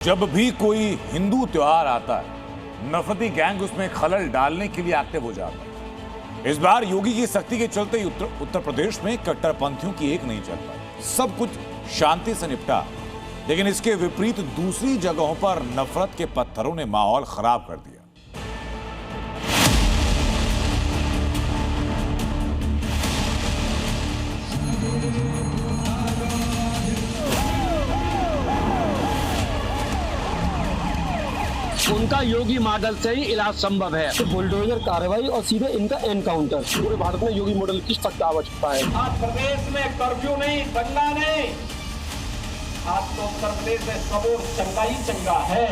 जब भी कोई हिंदू त्योहार आता है, नफरती गैंग उसमें खलल डालने के लिए एक्टिव हो जाता है। इस बार योगी की सख्ती के चलते ही उत्तर प्रदेश में कट्टरपंथियों की एक नहीं चल पाई। सब कुछ शांति से निपटा, लेकिन इसके विपरीत दूसरी जगहों पर नफरत के पत्थरों ने माहौल खराब कर दिया। उनका योगी मॉडल से ही इलाज संभव है। तो बुलडोजर कार्रवाई और सीधे इनका एनकाउंटर। पूरे भारत में योगी मॉडल किस तक आवश्यकता है? आज प्रदेश में कर्फ्यू नहीं, दंगा नहीं, आज तो उत्तर प्रदेश में सबों चंगा ही चंगा है।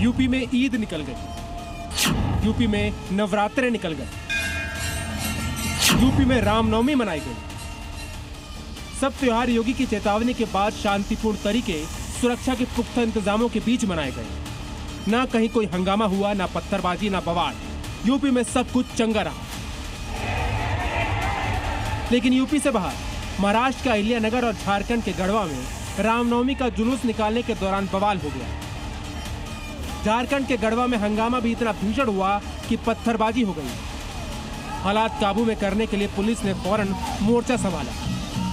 यूपी में ईद निकल गई, यूपी में नवरात्रे निकल गए, यूपी में रामनवमी मनाई गई। सब त्योहार योगी की चेतावनी के बाद शांतिपूर्ण तरीके सुरक्षा के पुख्ता इंतजामों के बीच मनाए गए। ना कहीं कोई हंगामा हुआ, ना पत्थरबाजी, ना बवाल। यूपी में सब कुछ चंगा रहा। लेकिन यूपी से बाहर महाराष्ट्र के अहिल्यानगर और झारखंड के गढ़वा में रामनवमी का जुलूस निकालने के दौरान बवाल हो गया। झारखंड के गढ़वा में हंगामा भी इतना भीषण हुआ कि पत्थरबाजी हो गई। हालात काबू में करने के लिए पुलिस ने फौरन मोर्चा संभाला।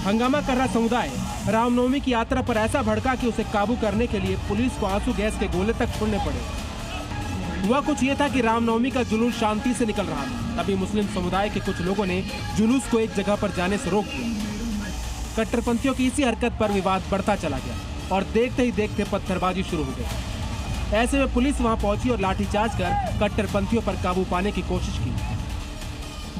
हंगामा कर रहा समुदाय रामनवमी की यात्रा पर ऐसा भड़का कि उसे काबू करने के लिए पुलिस को आंसू गैस के गोले तक छोड़ने पड़े। हुआ कुछ ये था कि रामनवमी का जुलूस शांति से निकल रहा था, तभी मुस्लिम समुदाय के कुछ लोगों ने जुलूस को एक जगह पर जाने से रोक दिया। कट्टरपंथियों की इसी हरकत पर विवाद बढ़ता चला गया और देखते ही देखते पत्थरबाजी शुरू हो गई। ऐसे में पुलिस वहां पहुंची और लाठीचार्ज कर कट्टरपंथियों पर काबू पाने की कोशिश की।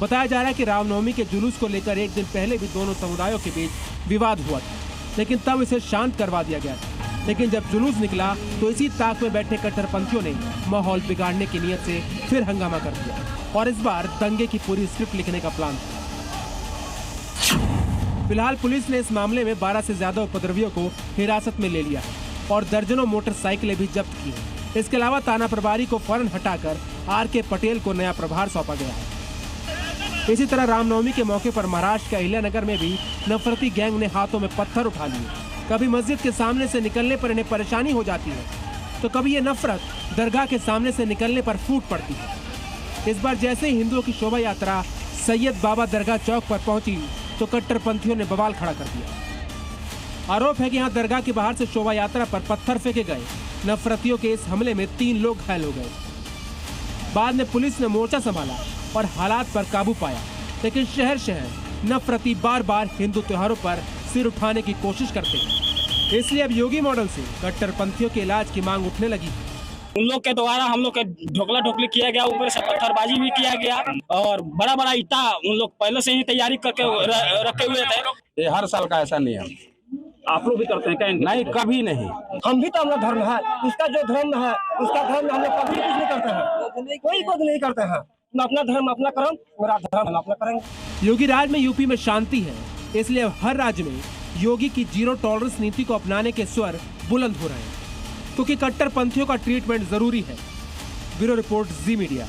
बताया जा रहा है कि रामनवमी के जुलूस को लेकर एक दिन पहले भी दोनों समुदायों के बीच विवाद हुआ था, लेकिन तब इसे शांत करवा दिया गया था। लेकिन जब जुलूस निकला तो इसी ताक में बैठे कट्टरपंथियों ने माहौल बिगाड़ने की नीयत से फिर हंगामा कर दिया और इस बार दंगे की पूरी स्क्रिप्ट लिखने का प्लान था। फिलहाल पुलिस ने इस मामले में 12 से ज्यादा उपद्रवियों को हिरासत में ले लिया है और दर्जनों मोटरसाइकिलें भी जब्त की हैं। इसके अलावा थाना प्रभारी को फौरन हटाकर RK पटेल को नया प्रभार सौंपा गया है। इसी तरह रामनवमी के मौके पर महाराष्ट्र के अहिल्यानगर में भी नफरती गैंग ने हाथों में पत्थर उठा लिए। कभी मस्जिद के सामने से निकलने पर इन्हें परेशानी हो जाती है, तो कभी ये नफरत दरगाह के सामने से निकलने पर फूट पड़ती है। इस बार जैसे ही हिंदुओं की शोभा यात्रा सैयद बाबा दरगाह चौक पर पहुंची तो कट्टरपंथियों ने बवाल खड़ा कर दिया। आरोप है कि यहाँ दरगाह के बाहर से शोभा यात्रा पर पत्थर फेंके गए। नफरतियों के इस हमले में 3 लोग घायल हो गए। बाद में पुलिस ने मोर्चा संभाला और हालात पर काबू पाया, लेकिन शहर शहर नफरती बार बार हिंदू त्योहारों पर सिर उठाने की कोशिश करते हैं। इसलिए अब योगी मॉडल से कट्टरपंथियों के इलाज की मांग उठने लगी। उन लोग के द्वारा हम लोग के ढोकला ढोकली किया गया, ऊपर से पत्थरबाजी भी किया गया और बड़ा बड़ा ईटा उन लोग पहले से ही तैयारी करके रखे हुए थे। ये हर साल का ऐसा नियम। आप लोग भी करते हैं क्या? नहीं, कभी नहीं। हम भी तो अपना धर्म है, इसका जो धर्म है उसका धर्म हम लोग कभी कुछ नहीं करते हैं, कोई कुछ नहीं करते हैं। अपना धर्म अपना कर्म, मेरा धर्म हम अपना करेंगे। योगी राज में यूपी में शांति है, इसलिए अब हर राज्य में योगी की जीरो टॉलरेंस नीति को अपनाने के स्वर बुलंद हो रहे हैं, क्योंकि कट्टरपंथियों का ट्रीटमेंट जरूरी है। ब्यूरो रिपोर्ट, जी मीडिया।